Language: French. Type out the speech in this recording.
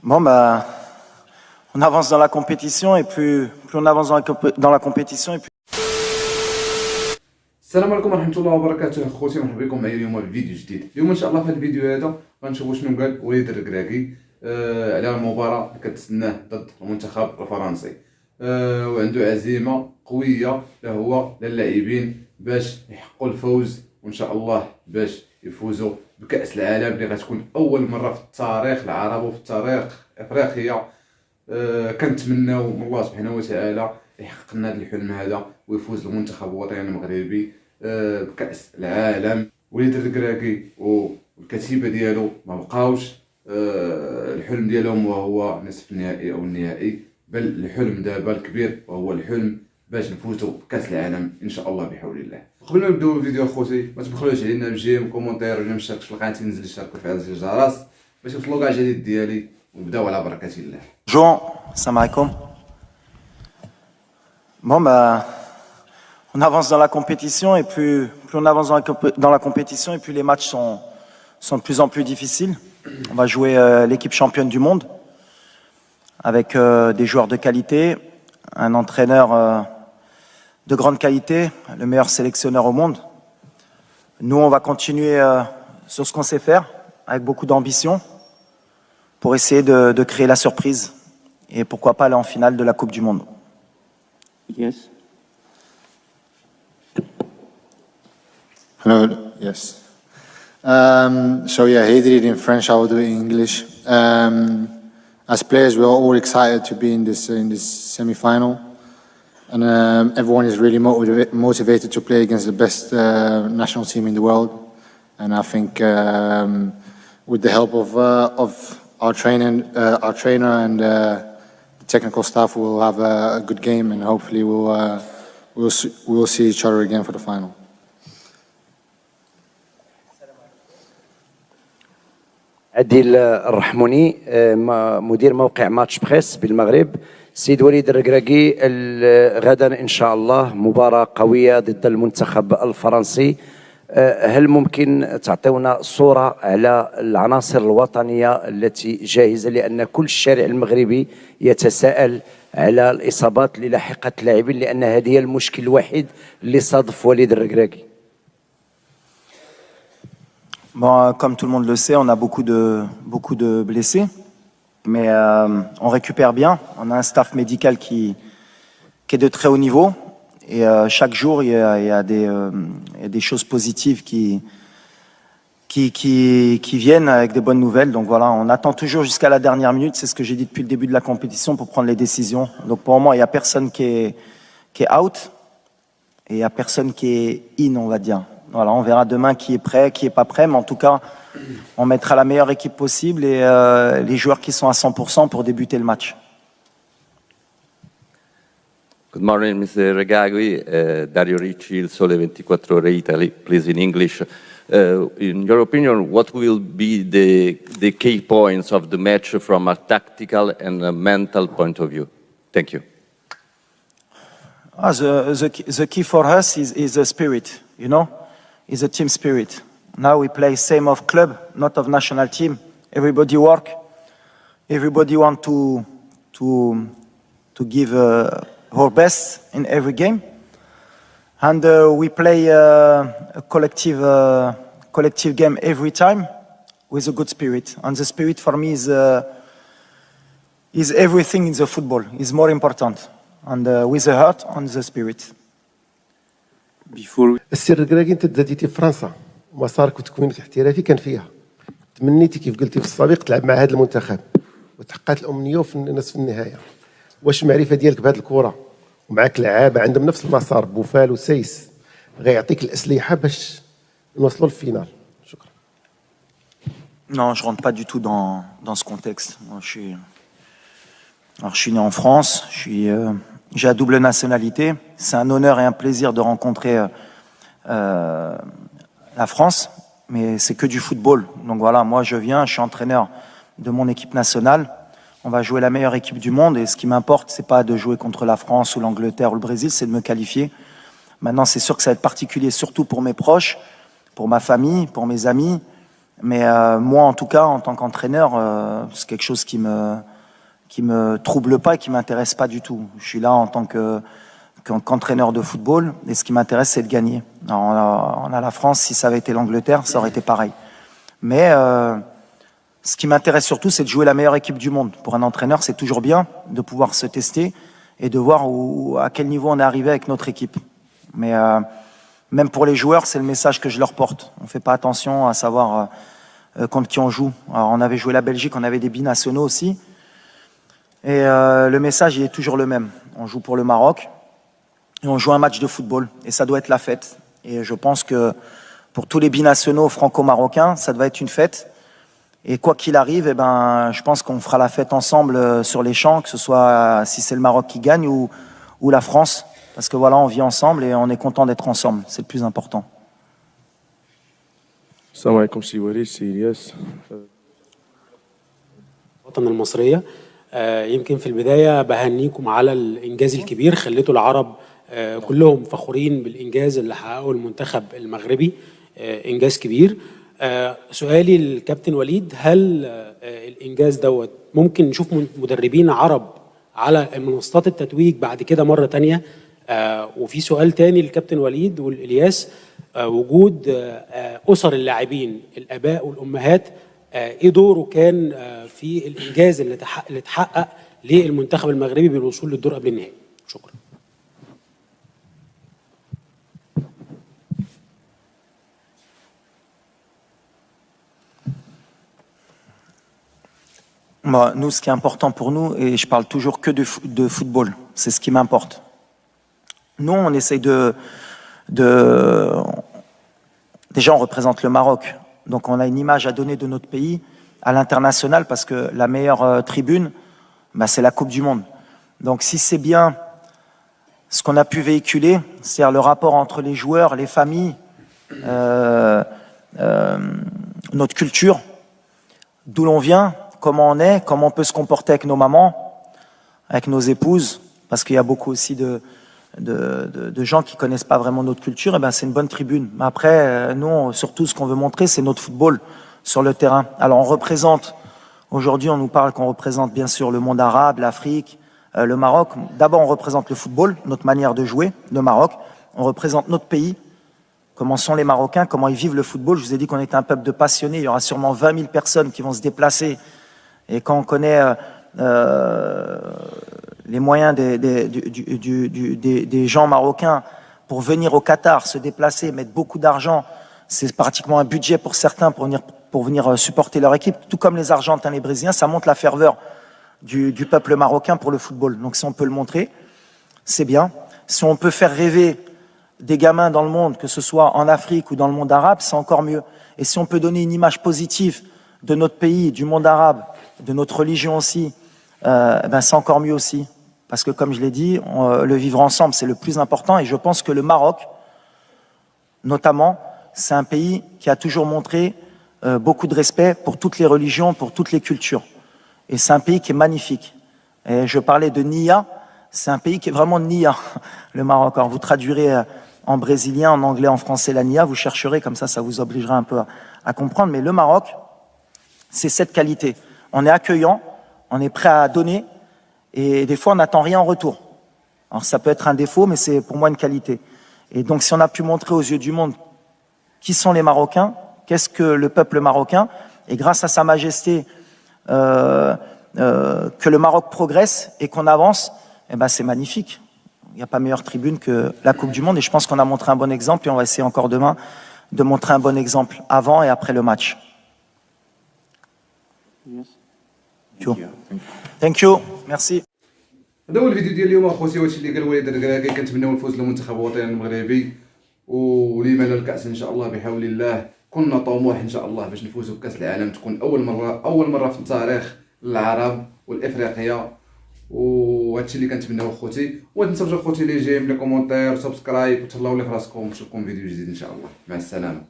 Bon, bah, on avance dans la compétition et plus on avance dans la compétition et plus. السلام عليكم ورحمة الله وبركاته خوتي، مرحبا بكم معايا اليوم في فيديو جديد. اليوم ان شاء الله في هذا الفيديو هذا غنشوفوا شنو قال وليد الركراكي على المباراة اللي كتسناه ضد المنتخب الفرنسي. وعنده عزيمة قوية لا هو لا اللاعبين باش يحققوا الفوز، وان شاء الله باش يفوزوا بكأس العالم اللي غتكون أول مرة في التاريخ العربي وفي التاريخ إفريقيا. كنتمناو من الله سبحانه وتعالى يحقق لنا هذا الحلم هذا ويفوز المنتخب الوطني المغربي بكأس العالم. وليد الركراكي والكتيبة ديالو ما بقاوش الحلم ديالهم وهو نصف النهائي أو النهائي، بل الحلم دابا الكبير وهو الحلم باش نفوزوا بكأس العالم إن شاء الله بحول الله. قبل ما نبداو الفيديو أخوتي ما تبخلوش علينا بجيم كومونتير ولا مشترك في القناة، تنزل اشتركوا في زر الجرس باش يوصلوا كاع الجديد ديالي، ونبداو على بركة الله. Bonjour, salam alaikum. Bon, bah, on avance dans la compétition et plus on avance dans la compétition et plus les matchs sont de plus en plus difficiles. On va jouer l'équipe championne du monde avec des joueurs de qualité, un entraîneur de grande qualité, le meilleur sélectionneur au monde. Nous, on va continuer sur ce qu'on sait faire avec beaucoup d'ambition pour essayer de créer la surprise et pourquoi pas aller en finale de la Coupe du Monde. Yes. Hello. Yes. So yeah, he did it in French. I will do it in English. As players, we are all excited to be in this semi-final, and everyone is really motivated to play against the best national team in the world. And I think with the help of our trainer and the technical staff, we'll have a good game, and hopefully we'll see each other again for the final. عديل الرحموني مدير موقع ماتش بريس بالمغرب. سيد وليد الركراكي، غدا إن شاء الله مباراة قوية ضد المنتخب الفرنسي. هل ممكن تعطيونا صورة على العناصر الوطنية التي جاهزة، لأن كل الشارع المغربي يتساءل على الإصابات اللي لاحقت اللاعبين، لأن هذه هي المشكل الوحيد اللي صادف وليد الركراكي. Bon, comme tout le monde le sait, on a beaucoup de blessés, mais on récupère bien. On a un staff médical qui est de très haut niveau, et chaque jour il y a des choses positives qui viennent avec des bonnes nouvelles. Donc voilà, on attend toujours jusqu'à la dernière minute. C'est ce que j'ai dit depuis le début de la compétition pour prendre les décisions. Donc pour le moment, il n'y a personne qui est out et il n'y a personne qui est in, on va dire. Voilà, on verra demain qui est prêt, qui est pas prêt, mais en tout cas, on mettra la meilleure équipe possible et les joueurs qui sont à 100% pour débuter le match. Good morning, Mr. Regragui. Dario Ricci, Il Sole 24 Ore Italy, please in English. In your opinion, what will be the key points of the match from a tactical and a mental point of view? Thank you. The key for us is the spirit, you know? Is a team spirit. Now we play same of club, not of national team. Everybody work. Everybody want to give our best in every game, and we play a collective game every time with a good spirit. And the spirit for me is everything in the football. Is more important, and with the heart and the spirit. السي الركراكي، انت تزاديتي في فرنسا، مسارك وتكوينك الاحترافي كان فيها. تمنيتي كيف قلتي في السابق تلعب مع هذا المنتخب، وتحققت الامنيه في نصف النهايه. واش المعرفه ديالك بهذه الكره ومعك لعابه عندهم نفس المسار، بوفال وسيس، غيعطيك الاسلحه باش نوصلوا للفينال؟ شكرا. Non, je rentre pas du tout dans ce contexte. Moi, je suis né en France, j'ai la double nationalité. C'est un honneur et un plaisir de rencontrer la France, mais c'est que du football. Donc voilà, moi je suis entraîneur de mon équipe nationale. On va jouer la meilleure équipe du monde, et ce qui m'importe, c'est pas de jouer contre la France ou l'Angleterre ou le Brésil, c'est de me qualifier. Maintenant, c'est sûr que ça va être particulier, surtout pour mes proches, pour ma famille, pour mes amis. Mais moi, en tout cas, en tant qu'entraîneur, c'est quelque chose qui me trouble pas et qui m'intéresse pas du tout. Je suis là en tant qu'entraîneur de football, et ce qui m'intéresse, c'est de gagner. Alors, on a la France, si ça avait été l'Angleterre, ça aurait été pareil. Mais ce qui m'intéresse surtout, c'est de jouer la meilleure équipe du monde. Pour un entraîneur, c'est toujours bien de pouvoir se tester et de voir à quel niveau on est arrivé avec notre équipe. Mais même pour les joueurs, c'est le message que je leur porte. On ne fait pas attention à savoir contre qui on joue. Alors, on avait joué la Belgique, on avait des binationaux aussi. Et le message, il est toujours le même. On joue pour le Maroc et on joue un match de football. Et ça doit être la fête. Et je pense que pour tous les binationaux franco-marocains, ça doit être une fête. Et quoi qu'il arrive, eh ben, je pense qu'on fera la fête ensemble sur les champs, que ce soit si c'est le Maroc qui gagne ou la France. Parce que voilà, on vit ensemble et on est content d'être ensemble. C'est le plus important. السلام عليكم سي وليد سي الياس. الوطن المصرية يمكن في البداية بهنيكم على الإنجاز الكبير خليتوا العرب كلهم فخورين بالإنجاز اللي حققه المنتخب المغربي إنجاز كبير. سؤالي للكابتن وليد، هل الإنجاز دوت ممكن نشوف مدربين عرب على منصات التتويج بعد كده مرة تانية؟ وفي سؤال تاني للكابتن وليد والإلياس، وجود أسر اللاعبين الآباء والأمهات إيه دوره كان في الإنجاز اللي اتحقق للمنتخب المغربي بالوصول للدور قبل النهائي؟ شكرا. Bon, nous, ce qui est important pour nous, et je parle toujours que de football, c'est ce qui m'importe. Nous, on essaye Déjà, on représente le Maroc. Donc, on a une image à donner de notre pays à l'international parce que la meilleure tribune, bah, c'est la Coupe du Monde. Donc, si c'est bien ce qu'on a pu véhiculer, c'est-à-dire le rapport entre les joueurs, les familles, notre culture, d'où l'on vient, comment on est, comment on peut se comporter avec nos mamans, avec nos épouses, parce qu'il y a beaucoup aussi de gens qui connaissent pas vraiment notre culture, et ben c'est une bonne tribune. Mais après, nous, surtout, ce qu'on veut montrer, c'est notre football sur le terrain. Alors, on représente, aujourd'hui, on nous parle qu'on représente bien sûr le monde arabe, l'Afrique, le Maroc. D'abord, on représente le football, notre manière de jouer, le Maroc. On représente notre pays, comment sont les Marocains, comment ils vivent le football. Je vous ai dit qu'on était un peuple de passionnés. Il y aura sûrement 20 000 personnes qui vont se déplacer. Et quand on connaît les moyens des gens marocains pour venir au Qatar, se déplacer, mettre beaucoup d'argent, c'est pratiquement un budget pour certains pour venir supporter leur équipe, tout comme les Argentins, les Brésiliens, ça montre la ferveur du peuple marocain pour le football. Donc si on peut le montrer, c'est bien. Si on peut faire rêver des gamins dans le monde, que ce soit en Afrique ou dans le monde arabe, c'est encore mieux. Et si on peut donner une image positive de notre pays, du monde arabe, de notre religion aussi, ben c'est encore mieux aussi. Parce que comme je l'ai dit, le vivre ensemble, c'est le plus important. Et je pense que le Maroc, notamment, c'est un pays qui a toujours montré beaucoup de respect pour toutes les religions, pour toutes les cultures. Et c'est un pays qui est magnifique. Et je parlais de Nia, c'est un pays qui est vraiment Nia, le Maroc. Alors vous traduirez en brésilien, en anglais, en français la Nia, vous chercherez, comme ça vous obligera un peu à comprendre. Mais le Maroc, c'est cette qualité. On est accueillant, on est prêt à donner, et des fois on n'attend rien en retour. Alors ça peut être un défaut, mais c'est pour moi une qualité. Et donc si on a pu montrer aux yeux du monde qui sont les Marocains, qu'est-ce que le peuple marocain, et grâce à Sa Majesté, que le Maroc progresse et qu'on avance, eh ben c'est magnifique. Il n'y a pas meilleure tribune que la Coupe du Monde, et je pense qu'on a montré un bon exemple, et on va essayer encore demain de montrer un bon exemple avant et après le match. Thank you. Merci. هذا هو الفيديو ديال اليوم اخوتي. هادشي اللي قال وليد الركراكي. كنتمناو الفوز للمنتخب الوطني المغربي ولما لا الكاس ان شاء الله بحول الله. كنا طموح ان شاء الله باش نفوزوا بكاس العالم، تكون اول مره في التاريخ للعرب والافريقيا، وهادشي اللي كنتمناو اخوتي. وتنساوش اخوتي لي جيم لي كومونتير سبسكرايب وتهلاو لي فراسكم. نشوفكم فيديو جديد ان شاء الله. مع السلامه.